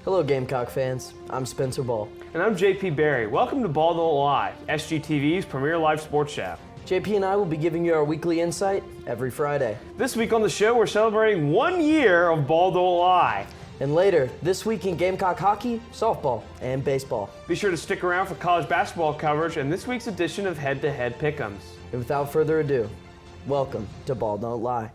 Hello, Gamecock fans. I'm Spencer Ball. And I'm JP Barry. Welcome to Ball Don't Lie, SGTV's premier live sports show. JP and I will be giving you our weekly insight every Friday. This week on the show, we're celebrating 1 year of Ball Don't Lie. And later, this week in Gamecock hockey, softball, and baseball. Be sure to stick around for college basketball coverage and this week's edition of Head to Head Pick'ems. And without further ado, welcome to Ball Don't Lie.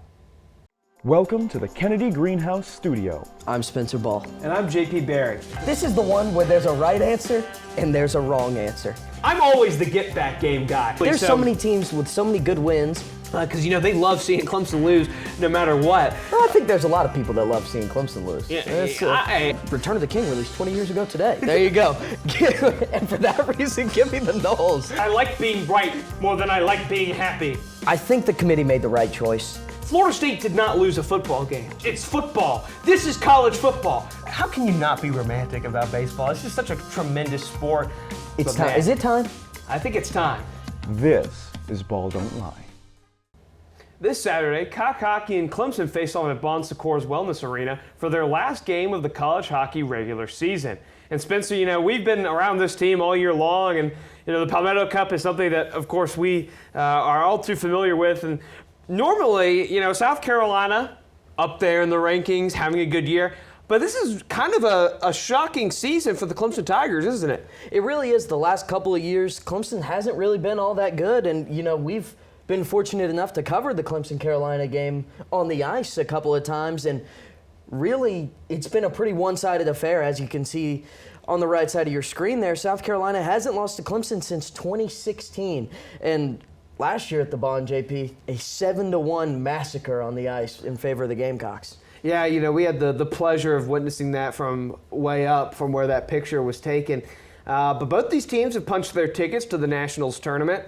Welcome to the Kennedy Greenhouse Studio. I'm Spencer Ball. And I'm JP Barry. This is the one where there's a right answer and there's a wrong answer. I'm always the get-back game guy. There's so many teams with so many good wins. Because, they love seeing Clemson lose no matter what. Well, I think there's a lot of people that love seeing Clemson lose. Yeah, Return of the King released 20 years ago today. There you go. And for that reason, give me the Noles. I like being right more than I like being happy. I think the committee made the right choice. Florida State did not lose a football game. It's football. This is college football. How can you not be romantic about baseball? It's just such a tremendous sport. It's time. Man, is it time? I think it's time. This is Ball Don't Lie. This Saturday, Cock Hockey and Clemson face off at Bon Secours Wellness Arena for their last game of the college hockey regular season. And Spencer, we've been around this team all year long, and the Palmetto Cup is something that, of course, we are all too familiar with. And normally, South Carolina up there in the rankings, having a good year. But this is kind of a shocking season for the Clemson Tigers, isn't it? It really is. The last couple of years, Clemson hasn't really been all that good. And, we've been fortunate enough to cover the Clemson-Carolina game on the ice a couple of times. And really, it's been a pretty one-sided affair, as you can see on the right side of your screen there. South Carolina hasn't lost to Clemson since 2016. And last year at the Bond, JP, a 7-1 massacre on the ice in favor of the Gamecocks. Yeah, we had the pleasure of witnessing that from way up from where that picture was taken. But both these teams have punched their tickets to the Nationals tournament,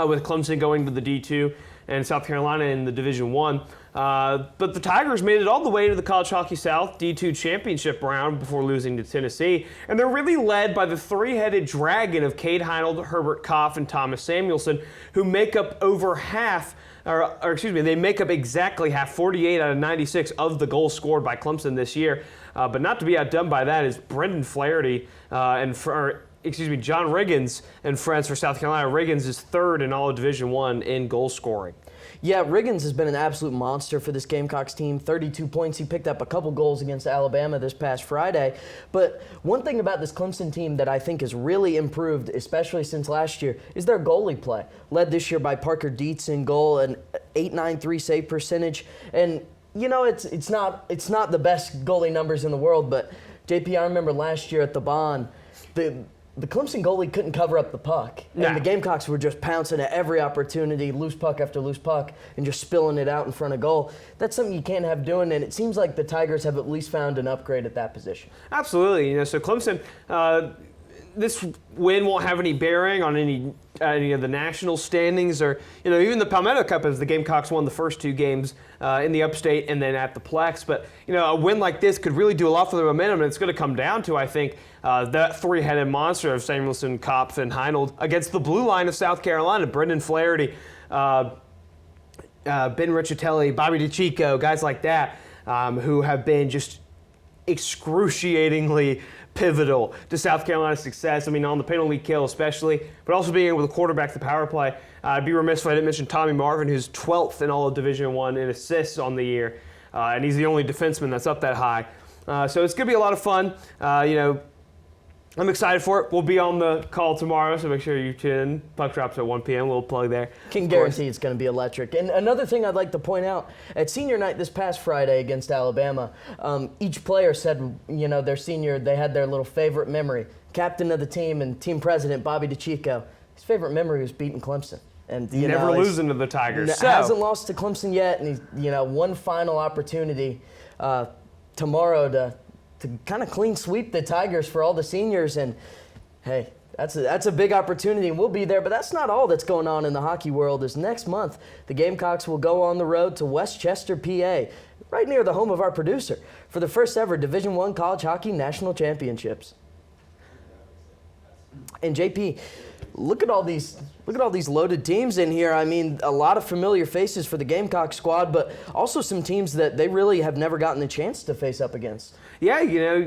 with Clemson going to the D2 and South Carolina in the Division I. But the Tigers made it all the way to the College Hockey South D2 championship round before losing to Tennessee. And they're really led by the three-headed dragon of Cade Heinold, Herbert Koff, and Thomas Samuelson, who make up over half, they make up exactly half, 48 out of 96 of the goals scored by Clemson this year. But not to be outdone by that is Brendan Flaherty John Riggins and friends for South Carolina. Riggins is third in all of Division I in goal scoring. Yeah, Riggins has been an absolute monster for this Gamecocks team. 32 points. He picked up a couple goals against Alabama this past Friday. But one thing about this Clemson team that I think has really improved, especially since last year, is their goalie play. Led this year by Parker Dietz in goal, an .893 save percentage. And, it's not the best goalie numbers in the world, but, JP, I remember last year at the Bond, the Clemson goalie couldn't cover up the puck. And the Gamecocks were just pouncing at every opportunity, loose puck after loose puck, and just spilling it out in front of goal. That's something you can't have doing, and it seems like the Tigers have at least found an upgrade at that position. Absolutely. So Clemson, this win won't have any bearing on any of the national standings or, even the Palmetto Cup, as the Gamecocks won the first two games in the Upstate and then at the Plex. But, a win like this could really do a lot for the momentum, and it's going to come down to, I think, that three-headed monster of Samuelson, Kopf, and Heinold against the blue line of South Carolina. Brendan Flaherty, Ben Riccitelli, Bobby DeCicco, guys like that who have been just excruciatingly pivotal to South Carolina's success. On the penalty kill especially, but also being able to quarterback the power play. I'd be remiss if I didn't mention Tommy Marvin, who's 12th in all of Division I in assists on the year, and he's the only defenseman that's up that high. So it's going to be a lot of fun. I'm excited for it. We'll be on the call tomorrow, so make sure you tune in. Puck drops at 1 p.m. Little plug there. Can guarantee it's going to be electric. And another thing I'd like to point out, at senior night this past Friday against Alabama, each player said, their senior, they had their little favorite memory. Captain of the team and team president, Bobby DeCicco, his favorite memory was beating Clemson. And never losing to the Tigers. Hasn't lost to Clemson yet, and he's, one final opportunity tomorrow to kind of clean sweep the Tigers for all the seniors. And, hey, that's a big opportunity, and we'll be there. But that's not all that's going on in the hockey world. Is next month, the Gamecocks will go on the road to Westchester, PA, right near the home of our producer, for the first ever Division I College Hockey National Championships. And, JP, look at all these loaded teams in here. A lot of familiar faces for the Gamecock squad, but also some teams that they really have never gotten the chance to face up against. Yeah,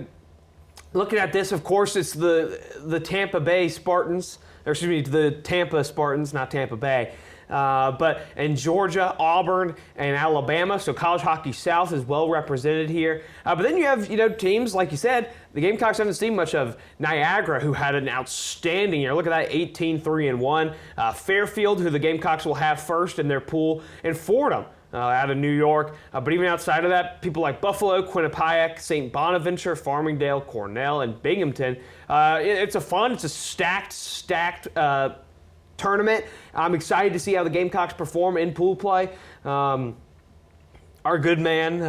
Looking at this, of course, it's the Tampa Bay Spartans, or excuse me, the Tampa Spartans, not Tampa Bay. But in Georgia, Auburn, and Alabama, so College Hockey South is well represented here. But then you have, teams, like you said, the Gamecocks haven't seen much of Niagara, who had an outstanding year. Look at that, 18-3-1. Fairfield, who the Gamecocks will have first in their pool, and Fordham. Out of New York. But even outside of that, people like Buffalo, Quinnipiac, St. Bonaventure, Farmingdale, Cornell, and Binghamton. It's a stacked tournament. I'm excited to see how the Gamecocks perform in pool play. Our good man,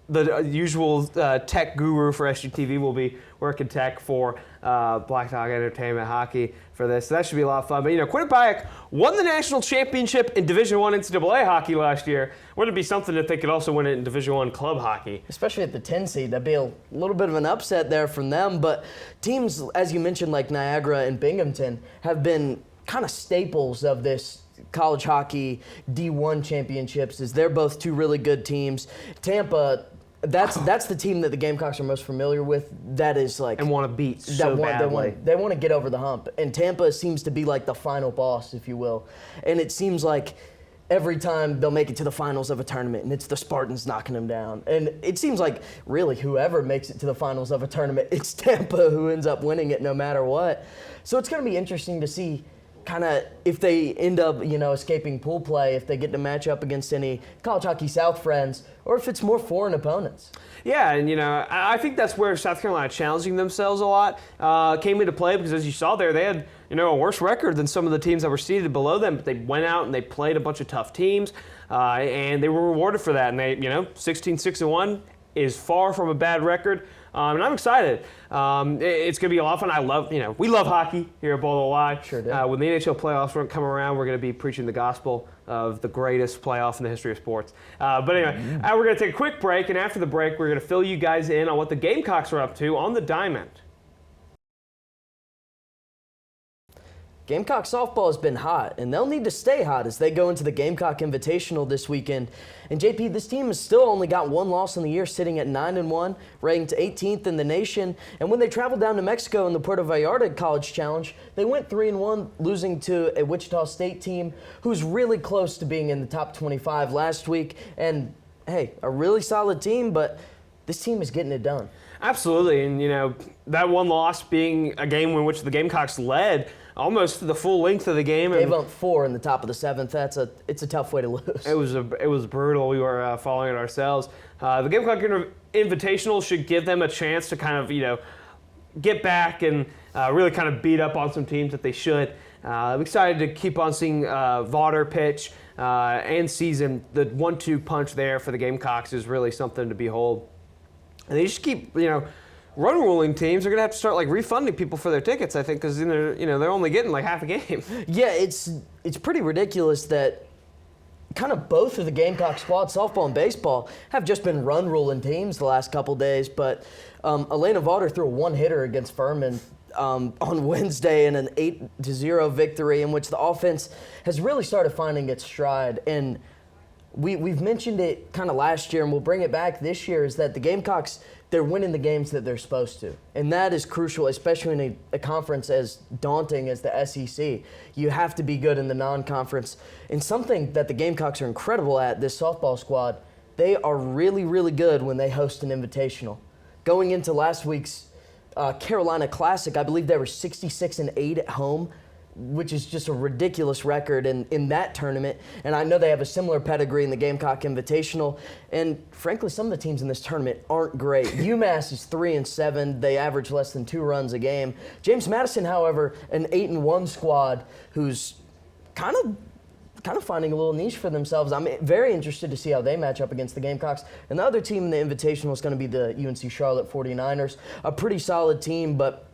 the usual tech guru for SGTV, will be working tech for Black Dog Entertainment Hockey for this. So that should be a lot of fun. But, Quinnipiac won the national championship in Division I NCAA hockey last year. Wouldn't it be something if they could also win it in Division I club hockey? Especially at the 10 seed. That'd be a little bit of an upset there from them. But teams, as you mentioned, like Niagara and Binghamton, have been kind of staples of this college hockey D1 championships, as they're both two really good teams. Tampa, that's the team that the Gamecocks are most familiar with. That is like and want to beat so badly. They want to get over the hump, and Tampa seems to be like the final boss, if you will. And it seems like every time they'll make it to the finals of a tournament, and it's the Spartans knocking them down. And it seems like really whoever makes it to the finals of a tournament, it's Tampa who ends up winning it no matter what. So it's going to be interesting to see kind of if they end up, escaping pool play, if they get to match up against any College Hockey South friends, or if it's more foreign opponents. Yeah, and I think that's where South Carolina challenging themselves a lot came into play, because as you saw there, they had a worse record than some of the teams that were seated below them, but they went out and they played a bunch of tough teams, and they were rewarded for that. And they, 16-6-1 is far from a bad record. And I'm excited. It's going to be a lot of fun. I love, we love hockey here at Boulder Live. Sure do. When the NHL playoffs come around, we're going to be preaching the gospel of the greatest playoff in the history of sports. But anyway, we're going to take a quick break, and after the break, we're going to fill you guys in on what the Gamecocks are up to on the diamond. Gamecock softball has been hot, and they'll need to stay hot as they go into the Gamecock Invitational this weekend. And JP, this team has still only got one loss in the year, sitting at 9-1, ranked 18th in the nation. And when they traveled down to Mexico in the Puerto Vallarta College Challenge, they went 3-1, losing to a Wichita State team who's really close to being in the top 25 last week. And hey, a really solid team, but this team is getting it done. Absolutely, and that one loss being a game in which the Gamecocks led almost the full length of the game. Gave up 4 in the top of the 7th. It's a tough way to lose. It was brutal. We were following it ourselves. The Gamecock Invitational should give them a chance to kind of get back and really kind of beat up on some teams that they should. I'm excited to keep on seeing Vaughter pitch and season. The 1-2 punch there for the Gamecocks is really something to behold. And they just keep, run ruling teams are going to have to start refunding people for their tickets, I think, because they're only getting half a game. Yeah, it's pretty ridiculous that kind of both of the Gamecock squad, softball and baseball, have just been run ruling teams the last couple days. But Elena Vaughter threw a one-hitter against Furman on Wednesday in an 8-0 victory, in which the offense has really started finding its stride. And we've mentioned it kind of last year, and we'll bring it back this year, is that the Gamecocks, they're winning the games that they're supposed to. And that is crucial, especially in a conference as daunting as the SEC. You have to be good in the non-conference. And something that the Gamecocks are incredible at, this softball squad, they are really, really good when they host an invitational. Going into last week's Carolina Classic, I believe they were 66-8 at home, which is just a ridiculous record in that tournament. And I know they have a similar pedigree in the Gamecock Invitational. And frankly, some of the teams in this tournament aren't great. UMass is 3-7. They average less than 2 runs a game. James Madison, however, an 8-1 squad who's kind of finding a little niche for themselves. I'm very interested to see how they match up against the Gamecocks. And the other team in the Invitational is going to be the UNC Charlotte 49ers, a pretty solid team, but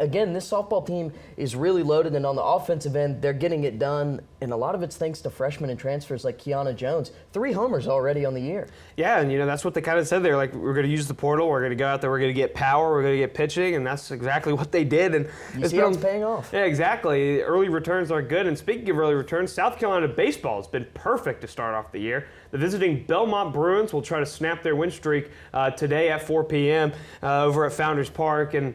again, this softball team is really loaded, and on the offensive end, they're getting it done, and a lot of it's thanks to freshmen and transfers like Kiana Jones. 3 homers already on the year. Yeah, and that's what they kind of said. They're like, we're going to use the portal, we're going to go out there, we're going to get power, we're going to get pitching, and that's exactly what they did. And you see how it's paying off. Yeah, exactly. Early returns are good, and speaking of early returns, South Carolina baseball has been perfect to start off the year. The visiting Belmont Bruins will try to snap their win streak today at 4 p.m. Over at Founders Park, and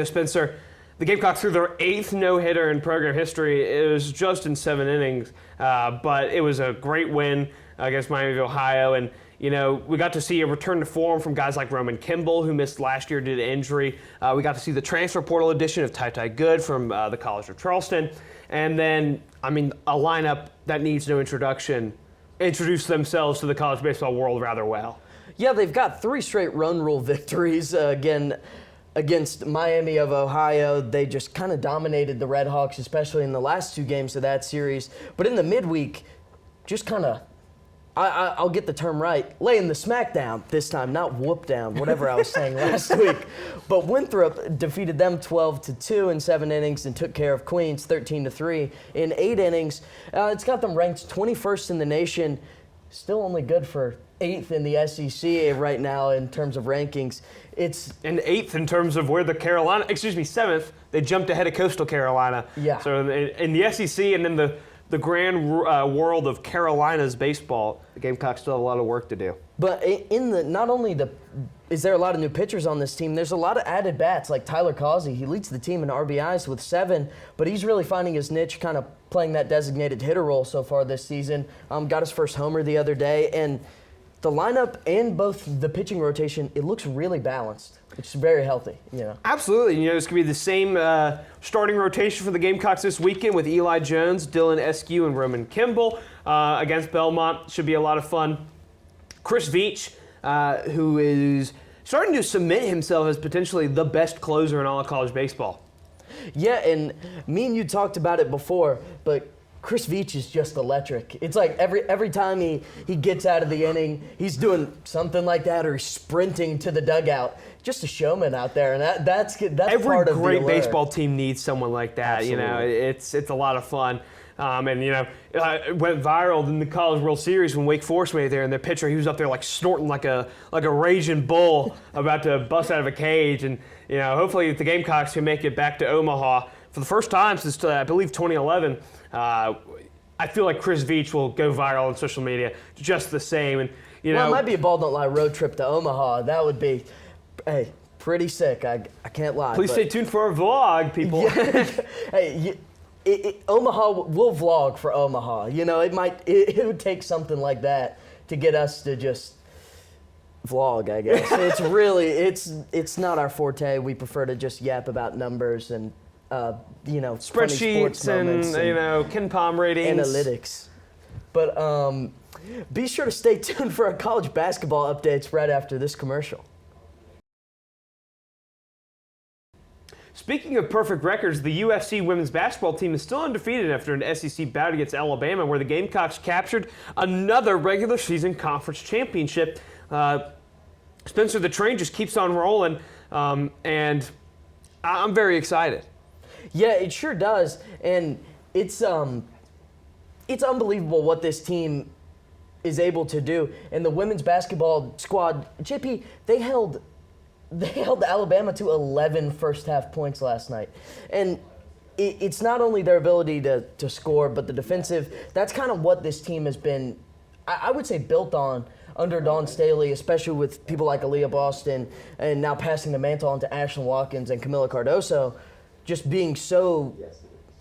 Spencer, the Gamecocks threw their 8th no-hitter in program history. It was just in 7 innings, but it was a great win against Miami of Ohio. And, we got to see a return to form from guys like Roman Kimball, who missed last year due to injury. We got to see the transfer portal addition of Ty Good from the College of Charleston. And then, a lineup that needs no introduction introduced themselves to the college baseball world rather well. Yeah, they've got 3 straight run rule victories. Against Miami of Ohio, they just kind of dominated the Red Hawks, especially in the last 2 games of that series. But in the midweek, just kind of, I'll get the term right, laying the smack down this time, not whoop down, whatever I was saying last week. But Winthrop defeated them 12-2 in 7 innings and took care of Queens 13-3 in 8 innings. It's got them ranked 21st in the nation, still only good for 8th in the SEC right now in terms of rankings. It's and 8th in terms of where the 7th. They jumped ahead of Coastal Carolina. Yeah. So in the SEC and in the grand world of Carolina's baseball, the Gamecocks still have a lot of work to do. But not only is there a lot of new pitchers on this team, there's a lot of added bats like Tyler Causey. He leads the team in RBIs with 7, but he's really finding his niche, kind of playing that designated hitter role so far this season. Got his first homer the other day, and the lineup and both the pitching rotation, it looks really balanced. It's very healthy, Absolutely. It's going to be the same starting rotation for the Gamecocks this weekend with Eli Jones, Dylan Eskew, and Roman Kimball against Belmont. Should be a lot of fun. Chris Veach, who is starting to cement himself as potentially the best closer in all of college baseball. Yeah, and me and you talked about it before, but Chris Veach is just electric. It's like every time he gets out of the inning, he's doing something like that, or he's sprinting to the dugout. Just a showman out there, and that's every part of the great allure. baseball team needs someone like that. Absolutely. It's a lot of fun. It went viral in the College World Series when Wake Forest made it there, and their pitcher, he was up there like snorting like a raging bull about to bust out of a cage. And hopefully the Gamecocks can make it back to Omaha for the first time since I believe 2011. I feel like Chris Veach will go viral on social media just the same. And it might be a Ball Don't Lie road trip to Omaha. That would be, pretty sick. I can't lie. Please stay tuned for our vlog, people. Yeah. Omaha, we'll vlog for Omaha. It would take something like that to get us to just vlog, I guess. It's really, it's not our forte. We prefer to just yap about numbers and, spreadsheets and Ken Palm ratings. Analytics. But be sure to stay tuned for our college basketball updates right after this commercial. Speaking of perfect records, the UFC women's basketball team is still undefeated after an SEC bout against Alabama, where the Gamecocks captured another regular season conference championship. Spencer, the train just keeps on rolling, and I'm very excited. Yeah, it sure does, and it's unbelievable what this team is able to do. And the women's basketball squad, JP, they held Alabama to 11 first-half points last night. And it's not only their ability to score, but the defensive. That's kind of what this team has been, I would say, built on under Dawn Staley, especially with people like Aaliyah Boston, and now passing the mantle on to Ashlyn Watkins and Camila Cardoso, just being so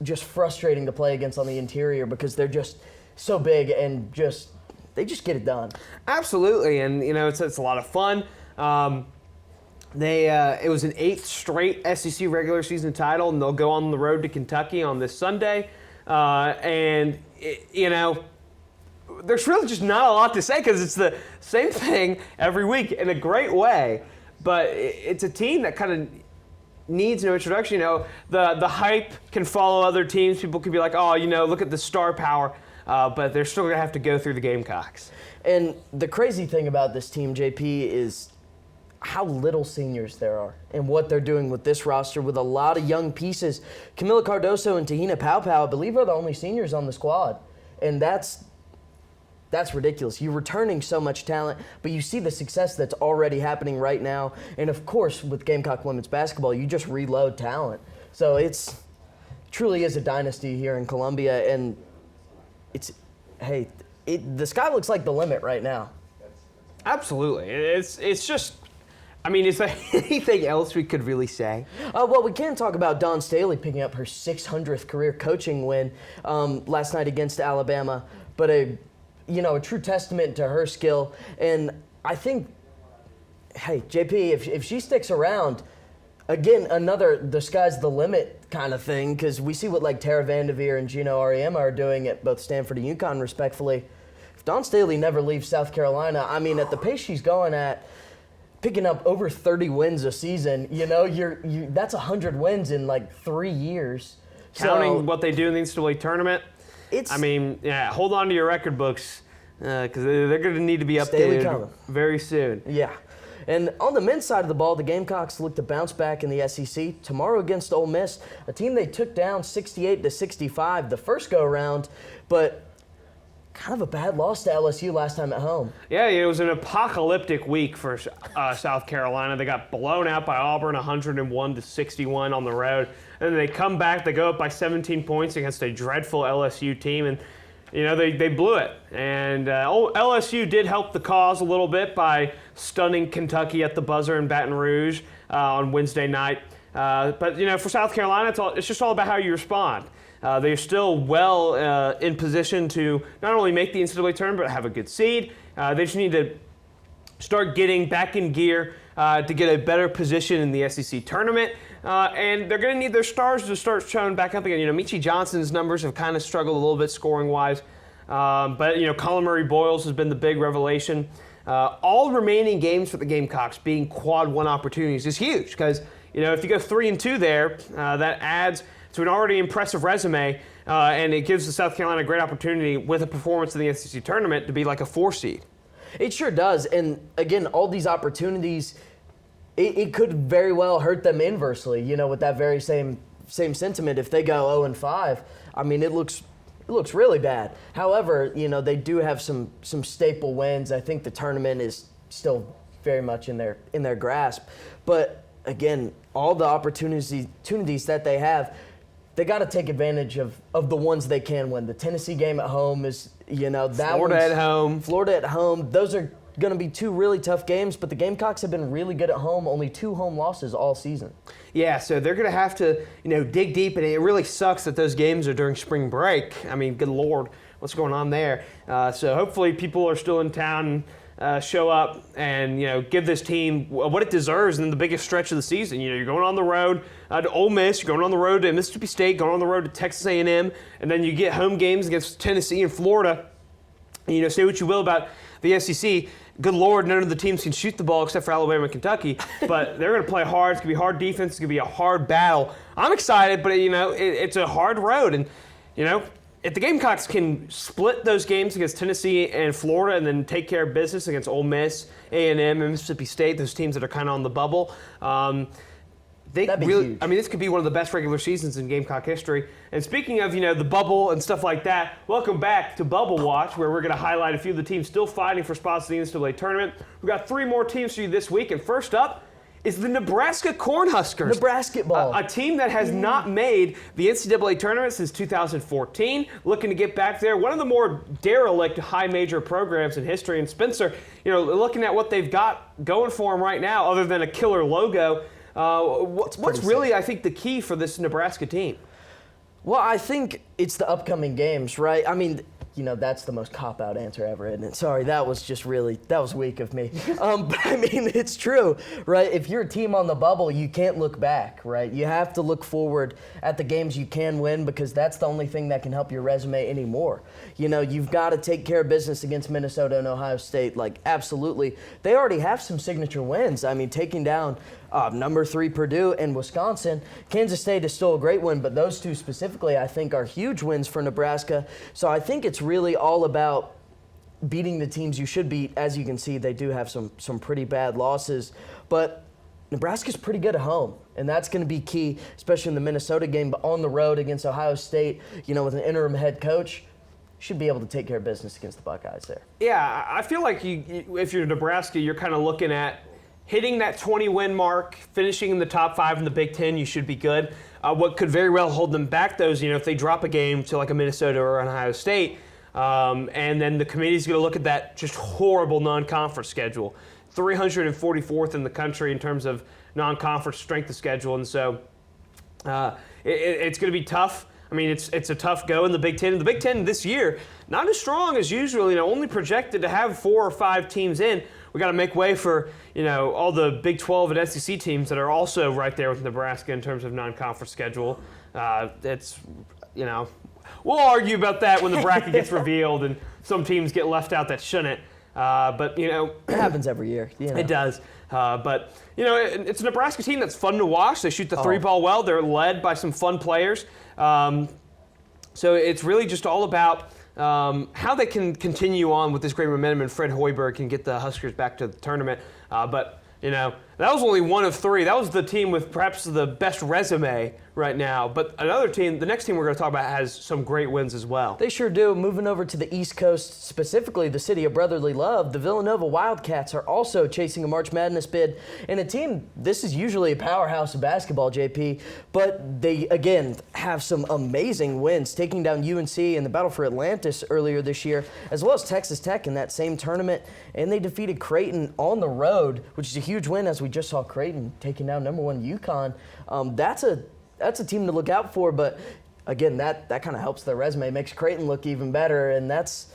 just frustrating to play against on the interior because they're just so big and they just get it done. Absolutely, and it's a lot of fun. It was an 8th straight SEC regular season title, and they'll go on the road to Kentucky on this Sunday. There's really just not a lot to say because it's the same thing every week in a great way. But it's a team that kind of needs no introduction. The hype can follow other teams. People can be like, look at the star power. But they're still going to have to go through the Gamecocks. And the crazy thing about this team, JP, is how little seniors there are and what they're doing with this roster with a lot of young pieces. Camila Cardoso and Tahina Paopao, I believe, are the only seniors on the squad. And that's ridiculous. You're returning so much talent, but you see the success that's already happening right now. And, of course, with Gamecock women's basketball, you just reload talent. So it's truly is a dynasty here in Columbia. And the sky looks like the limit right now. Absolutely. It's just, I mean, is there anything else we could really say? Well, we can talk about Dawn Staley picking up her 600th career coaching win last night against Alabama, but a true testament to her skill. And I think, hey, JP, if she sticks around, again, another the sky's the limit kind of thing, because we see what like Tara Vanderveer and Gino Auriemma are doing at both Stanford and UConn, respectfully. If Dawn Staley never leaves South Carolina, I mean, at the pace she's going at, picking up over 30 wins a season, that's 100 wins in like 3 years. Counting what they do in the NCAA tournament, hold on to your record books because they're going to need to be updated very soon. Yeah. And on the men's side of the ball, the Gamecocks look to bounce back in the SEC tomorrow against Ole Miss, a team they took down 68-65 the first go-around, but kind of a bad loss to LSU last time at home. Yeah, it was an apocalyptic week for South Carolina. They got blown out by Auburn 101-61 on the road. And then they come back, they go up by 17 points against a dreadful LSU team, and they blew it. And LSU did help the cause a little bit by stunning Kentucky at the buzzer in Baton Rouge on Wednesday night. But for South Carolina, it's just all about how you respond. They're still well in position to not only make the NCAA tournament, but have a good seed. They just need to start getting back in gear to get a better position in the SEC tournament. And they're going to need their stars to start showing back up again. Michi Johnson's numbers have kind of struggled a little bit scoring-wise. But Colin Murray-Boyles has been the big revelation. All remaining games for the Gamecocks being quad one opportunities is huge because, if you go 3-2 there, that adds to an already impressive resume, and it gives the South Carolina a great opportunity with a performance in the SEC tournament to be like a 4 seed. It sure does. And again, all these opportunities, it could very well hurt them inversely, with that very same sentiment. If they go 0-5, I mean, it looks really bad. However, they do have some staple wins. I think the tournament is still very much in their grasp. But again, all the opportunities that they have, they got to take advantage of the ones they can win. The Tennessee game at home is, that Florida at home. Florida at home. Those are going to be 2 really tough games, but the Gamecocks have been really good at home. Only 2 home losses all season. Yeah, so they're going to have to, dig deep, and it really sucks that those games are during spring break. I mean, good Lord, what's going on there? So hopefully people are still in town and show up and, give this team what it deserves in the biggest stretch of the season. You're going on the road to Ole Miss, you're going on the road to Mississippi State, going on the road to Texas A&M, and then you get home games against Tennessee and Florida. And, say what you will about the SEC. Good Lord, none of the teams can shoot the ball except for Alabama and Kentucky. But they're going to play hard. It's going to be hard defense. It's going to be a hard battle. I'm excited, but, it's a hard road. And, if the Gamecocks can split those games against Tennessee and Florida and then take care of business against Ole Miss, A&M, and Mississippi State, those teams that are kind of on the bubble, that'd be huge. I mean, this could be one of the best regular seasons in Gamecock history. And speaking of, the bubble and stuff like that, welcome back to Bubble Watch, where we're going to highlight a few of the teams still fighting for spots in the NCAA tournament. We've got 3 more teams for you this week, and first up is the Nebraska Cornhuskers. Nebraska ball. A team that has not made the NCAA tournament since 2014, looking to get back there. One of the more derelict high major programs in history. And Spencer, looking at what they've got going for them right now, other than a killer logo, what's really, I think, the key for this Nebraska team? Well, I think it's the upcoming games, right? I mean, that's the most cop-out answer ever, isn't it? Sorry, that was weak of me. But I mean, it's true, right? If you're a team on the bubble, you can't look back, right? You have to look forward at the games you can win because that's the only thing that can help your resume anymore. You've got to take care of business against Minnesota and Ohio State, absolutely. They already have some signature wins. I mean, taking down number 3 Purdue and Wisconsin. Kansas State is still a great win, but those 2 specifically I think are huge wins for Nebraska. So I think it's really all about beating the teams you should beat. As you can see, they do have some pretty bad losses, but Nebraska's pretty good at home, and that's going to be key, especially in the Minnesota game. But on the road against Ohio State, with an interim head coach, should be able to take care of business against the Buckeyes there. Yeah, I feel like if you're Nebraska, you're kind of looking at hitting that 20-win mark, finishing in the top 5 in the Big Ten, you should be good. What could very well hold them back, though, is if they drop a game to like a Minnesota or an Ohio State, and then the committee's going to look at that just horrible non-conference schedule. 344th in the country in terms of non-conference strength of schedule, and so it's going to be tough. I mean, it's a tough go in the Big Ten. And the Big Ten this year, not as strong as usual. Only projected to have 4 or 5 teams in. We got to make way for all the Big 12 and SEC teams that are also right there with Nebraska in terms of non-conference schedule. We'll argue about that when the bracket gets revealed and some teams get left out that shouldn't. But it happens every year. It does. But it's a Nebraska team that's fun to watch. They shoot the 3-ball well. They're led by some fun players. So it's really just all about how they can continue on with this great momentum, and Fred Hoiberg can get the Huskers back to the tournament. But that was only one of 3. That was the team with perhaps the best resume right now. But another team, the next team we're going to talk about, has some great wins as well. They sure do. Moving over to the East Coast, specifically the city of brotherly love, the Villanova Wildcats are also chasing a March Madness bid. And a team, this is usually a powerhouse of basketball, JP, but they, again, have some amazing wins, taking down UNC in the Battle for Atlantis earlier this year, as well as Texas Tech in that same tournament. And they defeated Creighton on the road, which is a huge win, as we just saw Creighton taking down number 1 UConn. That's a team to look out for, but again, that kind of helps their resume, makes Creighton look even better, and that's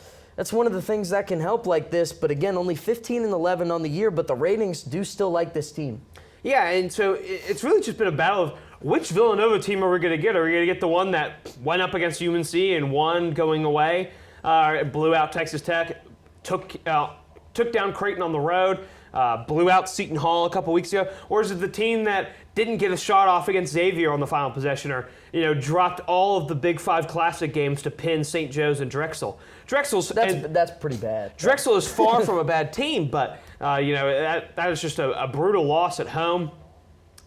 one of the things that can help like this. But again, only 15-11 on the year, but the ratings do still like this team. Yeah, and so it's really just been a battle of which Villanova team are we going to get? Are we going to get the one that went up against UNC and won going away, blew out Texas Tech, took down Creighton on the road, blew out Seton Hall a couple weeks ago? Or is it the team that didn't get a shot off against Xavier on the final possession, or dropped all of the Big 5 Classic games to pin St. Joe's and Drexel? That's pretty bad. Drexel is far from a bad team, but that is just a brutal loss at home.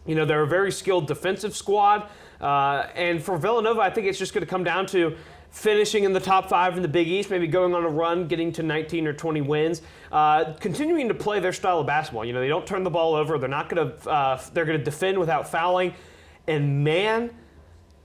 They're a very skilled defensive squad, and for Villanova, I think it's just going to come down to finishing in the top 5 in the Big East, maybe going on a run, getting to 19 or 20 wins, continuing to play their style of basketball. They don't turn the ball over. They're not going to. They're going to defend without fouling. And man,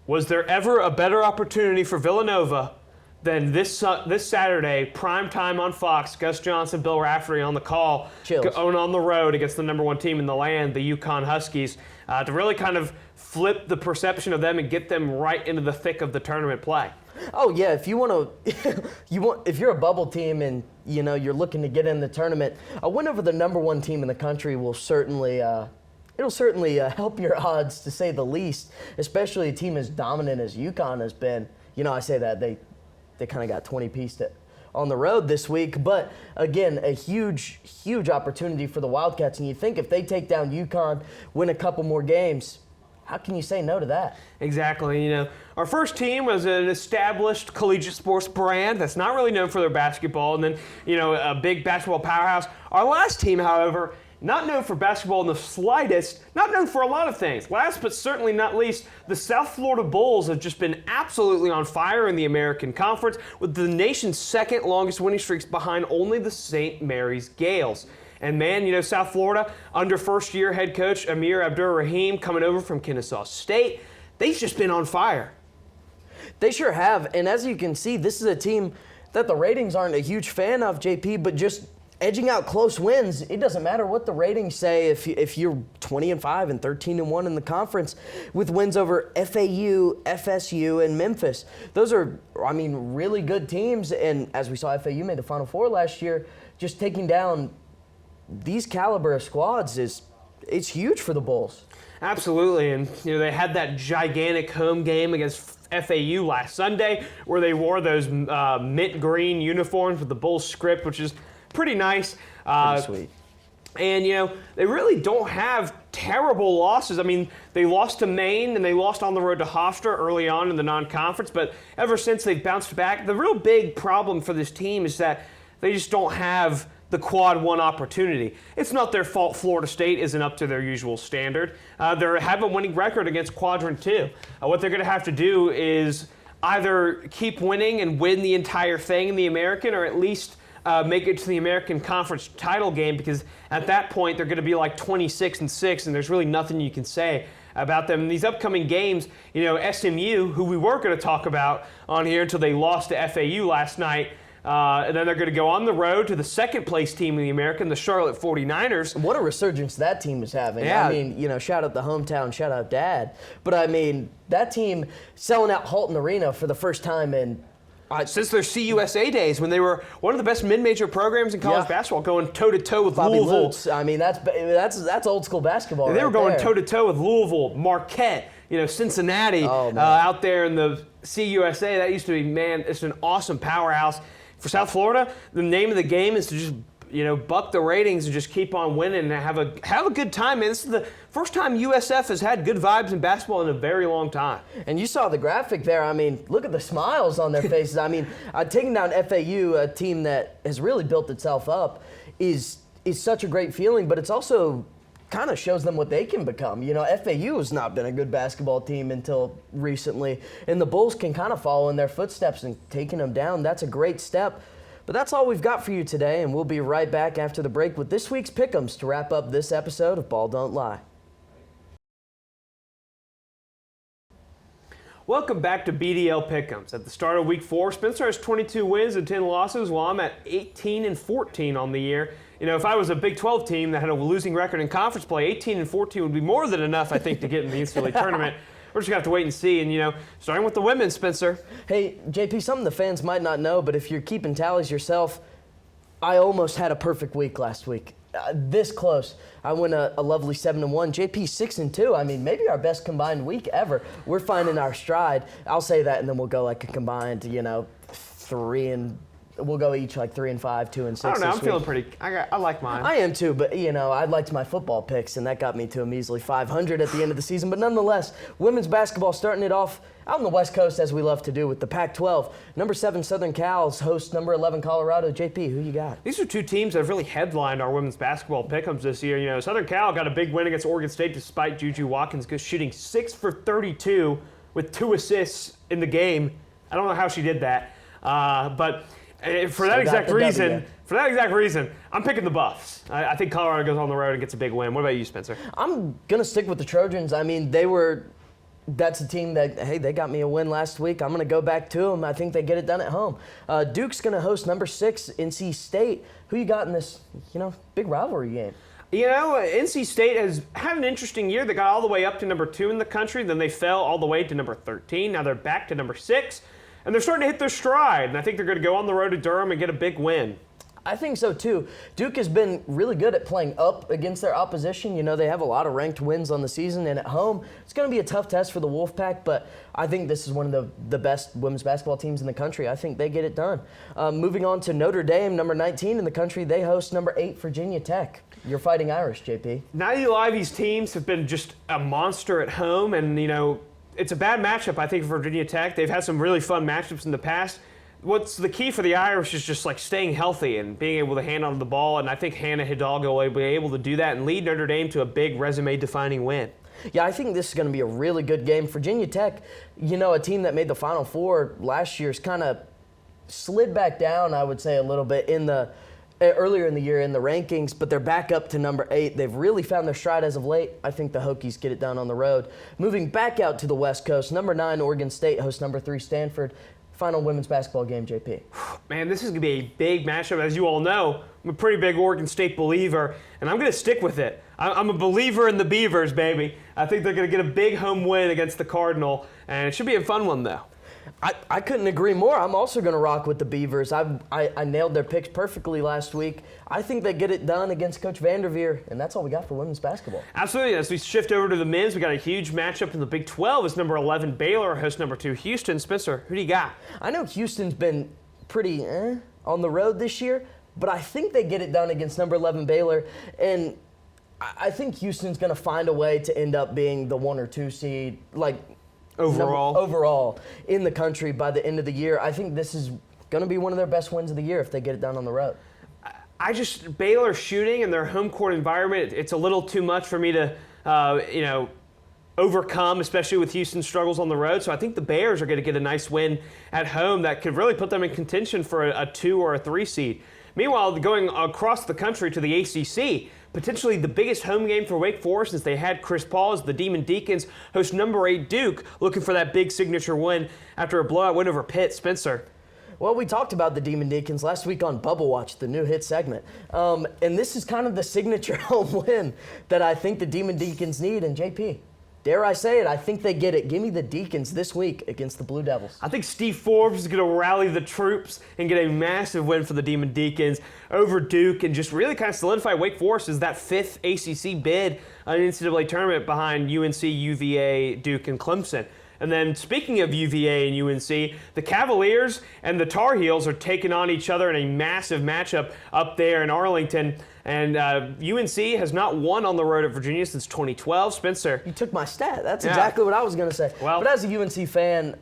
was there ever a better opportunity for Villanova than this Saturday, prime time on Fox? Gus Johnson, Bill Raftery on the call, going on the road against the number 1 team in the land, the UConn Huskies, to really kind of flip the perception of them and get them right into the thick of the tournament play. Oh yeah, if you want to, if you're a bubble team and you're looking to get in the tournament, a win over the number 1 team in the country will certainly help your odds, to say the least. Especially a team as dominant as UConn has been. I say that they kind of got 20-pieced on the road this week, but again, a huge opportunity for the Wildcats. And you think if they take down UConn, win a couple more games, how can you say no to that? Exactly. Our first team was an established collegiate sports brand that's not really known for their basketball, and then, a big basketball powerhouse. Our last team, however, not known for basketball in the slightest, not known for a lot of things. Last but certainly not least, the South Florida Bulls have just been absolutely on fire in the American Conference, with the nation's 2nd longest winning streaks behind only the St. Mary's Gales. And man, South Florida, under first-year head coach Amir Abdur-Rahim, coming over from Kennesaw State, they've just been on fire. They sure have, and as you can see, this is a team that the ratings aren't a huge fan of, JP, but just edging out close wins. It doesn't matter what the ratings say if you're 20-5 and 13-1 in the conference, with wins over FAU, FSU, and Memphis. Those are, really good teams, and as we saw, FAU made the Final Four last year. Just taking down these caliber of squads it's huge for the Bulls. Absolutely, and they had that gigantic home game against FAU last Sunday where they wore those mint green uniforms with the Bulls script, which is pretty nice. Pretty sweet. And, they really don't have terrible losses. They lost to Maine and they lost on the road to Hofstra early on in the non-conference, but ever since they've bounced back, the real big problem for this team is that They just don't have the quad one opportunity. It's not their fault Florida State isn't up to their usual standard. They have a winning record against quadrant 2. What they're going to have to do is either keep winning and win the entire thing in the American, or at least make it to the American Conference title game, because at that point they're going to be like 26-6, and there's really nothing you can say about them in these upcoming games. SMU, who we were going to talk about on here until they lost to FAU last night, and then they're going to go on the road to the second place team in the American, the Charlotte 49ers. What a resurgence that team is having. Yeah. I mean, shout out the hometown, shout out Dad. But I mean, that team selling out Halton Arena for the first time in since their CUSA days, when they were one of the best mid-major programs in college basketball, going toe-to-toe with Bobby Louisville. Lutz. I mean, that's old school basketball. And they were going there. toe-to-toe with Louisville, Marquette, Cincinnati, out there in the CUSA. That used to be, man, it's an awesome powerhouse. For South Florida, the name of the game is to just buck the ratings and just keep on winning and have a good time, man. This is the first time USF has had good vibes in basketball in a very long time. And you saw the graphic there. I mean, look at the smiles on their faces. I mean, taking down FAU, a team that has really built itself up, is such a great feeling, but it's also kind of shows them what they can become. FAU has not been a good basketball team until recently, and the Bulls can kind of follow in their footsteps, and taking them down, that's a great step. But that's all we've got for you today, and we'll be right back after the break with this week's Pick'ems to wrap up this episode of Ball Don't Lie. Welcome back to BDL Pick'ems. At the start of Week 4, Spencer has 22 wins and 10 losses, while I'm at 18-14 on the year. If I was a Big 12 team that had a losing record in conference play, 18-14 would be more than enough, I think, to get in the NCAA tournament. We're just going to have to wait and see. And, starting with the women, Spencer. Hey, JP, something the fans might not know, but if you're keeping tallies yourself, I almost had a perfect week last week. This close. I went a lovely 7-1. JP 6-2. I mean, maybe our best combined week ever. We're finding our stride. I'll say that, and then we'll go like a combined, we'll go each like 3-5, 2-6. I don't know. I'm feeling week. pretty. I like mine. I am too, but I liked my football picks, and that got me to a measly 500 at the end of the season. But nonetheless, women's basketball starting it off out on the West Coast, as we love to do, with the Pac-12. Number 7 Southern Cal's host number 11 Colorado. JP, who you got? These are two teams that have really headlined our women's basketball pick'ems this year. Southern Cal got a big win against Oregon State despite Juju Watkins shooting 6 for 32 with 2 assists in the game. I don't know how she did that, but. For that exact reason, I'm picking the Buffs. I think Colorado goes on the road and gets a big win. What about you, Spencer? I'm going to stick with the Trojans. I mean, that's a team that, hey, they got me a win last week. I'm going to go back to them. I think they get it done at home. Duke's going to host number 6 NC State. Who you got in this, big rivalry game? NC State has had an interesting year. They got all the way up to number 2 in the country. Then they fell all the way to number 13. Now they're back to number 6. And they're starting to hit their stride, and I think they're going to go on the road to Durham and get a big win. I think so, too. Duke has been really good at playing up against their opposition. They have a lot of ranked wins on the season, and at home, it's going to be a tough test for the Wolfpack, but I think this is one of the best women's basketball teams in the country. I think they get it done. Moving on to Notre Dame, number 19 in the country. They host number 8 Virginia Tech. You're Fighting Irish, JP. Neither of these teams have been just a monster at home, and, it's a bad matchup, I think, for Virginia Tech. They've had some really fun matchups in the past. What's the key for the Irish is just like staying healthy and being able to hand on the ball, and I think Hannah Hidalgo will be able to do that and lead Notre Dame to a big resume-defining win. Yeah, I think this is going to be a really good game. Virginia Tech, a team that made the Final Four last year's kind of slid back down, I would say, a little bit earlier in the year in the rankings, but they're back up to number 8. They've really found their stride as of late. I think the Hokies get it done on the road. Moving back out to the West Coast, number 9 Oregon State hosts number 3 Stanford. Final women's basketball game, JP. Man, this is going to be a big matchup. As you all know, I'm a pretty big Oregon State believer, and I'm going to stick with it. I'm a believer in the Beavers, baby. I think they're going to get a big home win against the Cardinal, and it should be a fun one, though. I couldn't agree more. I'm also going to rock with the Beavers. I nailed their picks perfectly last week. I think they get it done against Coach Vanderveer, and that's all we got for women's basketball. Absolutely. As we shift over to the men's, we got a huge matchup in the Big 12 as number 11 Baylor hosts number 2 Houston. Spencer, who do you got? I know Houston's been pretty on the road this year, but I think they get it done against number 11 Baylor, and I think Houston's going to find a way to end up being the 1 or 2 seed, overall in the country by the end of the year. I think this is going to be one of their best wins of the year if they get it done on the road. Baylor shooting and their home court environment, it's a little too much for me to, overcome, especially with Houston's struggles on the road. So I think the Bears are going to get a nice win at home that could really put them in contention for a 2 or a 3 seed. Meanwhile, going across the country to the ACC, potentially the biggest home game for Wake Forest since they had Chris Paul as the Demon Deacons host number 8 Duke, looking for that big signature win after a blowout win over Pitt. Spencer. Well, we talked about the Demon Deacons last week on Bubble Watch, the new hit segment. And this is kind of the signature home win that I think the Demon Deacons need. And JP, dare I say it, I think they get it. Give me the Deacons this week against the Blue Devils. I think Steve Forbes is going to rally the troops and get a massive win for the Demon Deacons over Duke and just really kind of solidify Wake Forest as that 5th ACC bid in the NCAA tournament behind UNC, UVA, Duke, and Clemson. And then speaking of UVA and UNC, the Cavaliers and the Tar Heels are taking on each other in a massive matchup up there in Arlington. And UNC has not won on the road at Virginia since 2012. Spencer. You took my stat. That's exactly what I was going to say. Well, but as a UNC fan,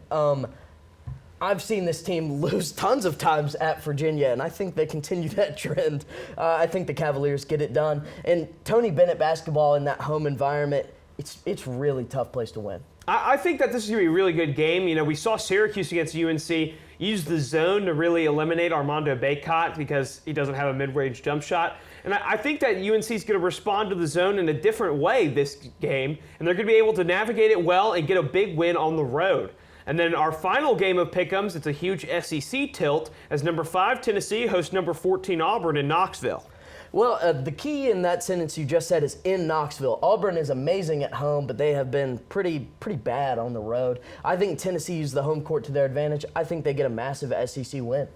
I've seen this team lose tons of times at Virginia, and I think they continue that trend. I think the Cavaliers get it done. And Tony Bennett basketball in that home environment, it's really tough place to win. I think that this is going to be a really good game. You know, we saw Syracuse against UNC use the zone to really eliminate Armando Bacot because he doesn't have a mid-range jump shot. And I think that UNC is going to respond to the zone in a different way this game, and they're going to be able to navigate it well and get a big win on the road. And then our final game of pick'ems, it's a huge SEC tilt as number 5 Tennessee hosts number 14 Auburn in Knoxville. Well, the key in that sentence you just said is in Knoxville. Auburn is amazing at home, but they have been pretty bad on the road. I think Tennessee used the home court to their advantage. I think they get a massive SEC win.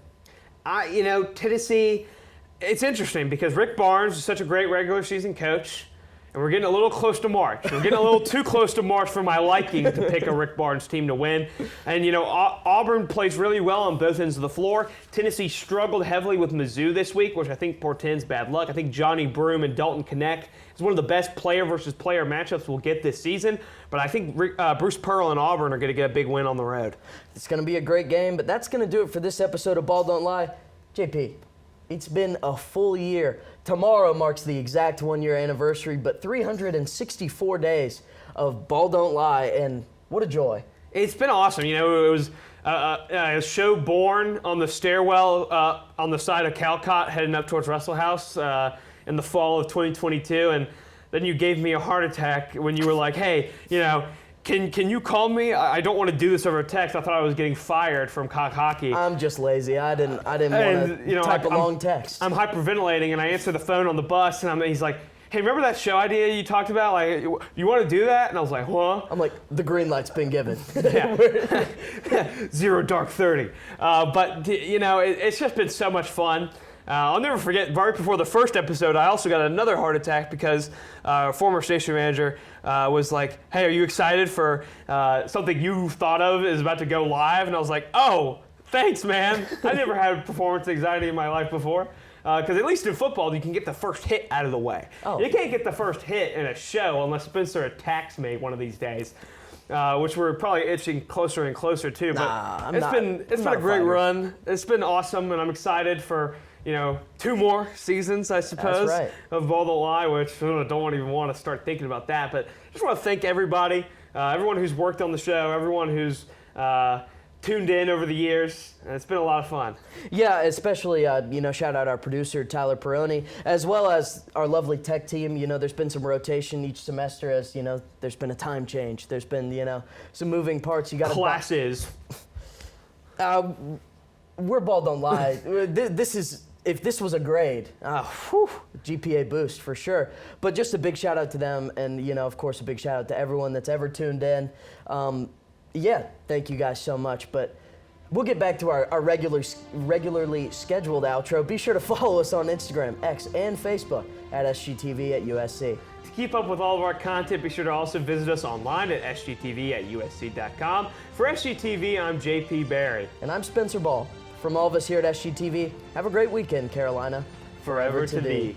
Tennessee, it's interesting because Rick Barnes is such a great regular season coach, and we're getting a little close to March. We're getting a little too close to March for my liking to pick a Rick Barnes team to win. And, Auburn plays really well on both ends of the floor. Tennessee struggled heavily with Mizzou this week, which I think portends bad luck. I think Johnny Broome and Dalton Knecht is one of the best player versus player matchups we'll get this season. But I think Bruce Pearl and Auburn are going to get a big win on the road. It's going to be a great game, but that's going to do it for this episode of Ball Don't Lie. JP, it's been a full year. Tomorrow marks the exact 1-year anniversary, but 364 days of Ball Don't Lie, and what a joy. It's been awesome. It was a show born on the stairwell on the side of Calcott heading up towards Russell House in the fall of 2022, and then you gave me a heart attack when you were like, hey, Can you call me? I don't want to do this over text. I thought I was getting fired from Cock Hockey. I'm just lazy. I didn't want to type a long text. I'm hyperventilating, and I answer the phone on the bus, and he's like, hey, remember that show idea you talked about? Like, you want to do that? And I was like, what? I'm like, the green light's been given. Yeah. 0 dark 30. But it's just been so much fun. I'll never forget, right before the first episode, I also got another heart attack because former station manager was like, hey, are you excited for something you thought of is about to go live? And I was like, oh, thanks, man. I never had performance anxiety in my life before. Because at least in football, you can get the first hit out of the way. Oh. You can't get the first hit in a show unless Spencer attacks me one of these days. Which we're probably itching closer and closer to. But it's been a great run. It's been awesome, and I'm excited for 2 more seasons, I suppose, That's right. of Ball Don't Lie, which I don't even want to start thinking about that. But I just want to thank everybody, everyone who's worked on the show, everyone who's tuned in over the years. It's been a lot of fun. Yeah, especially, shout out our producer, Tyler Perrone, as well as our lovely tech team. There's been some rotation each semester as, there's been a time change. There's been, some moving parts. You got Classes. We're Ball Don't Lie. If this was a grade, GPA boost for sure. But just a big shout out to them, and of course, a big shout out to everyone that's ever tuned in. Thank you guys so much. But we'll get back to our regularly scheduled outro. Be sure to follow us on Instagram, X, and Facebook at SGTV at USC. To keep up with all of our content, be sure to also visit us online at sgtv at usc.com. For SGTV, I'm JP Barry. And I'm Spencer Ball. From all of us here at SGTV, have a great weekend, Carolina. Forever to be.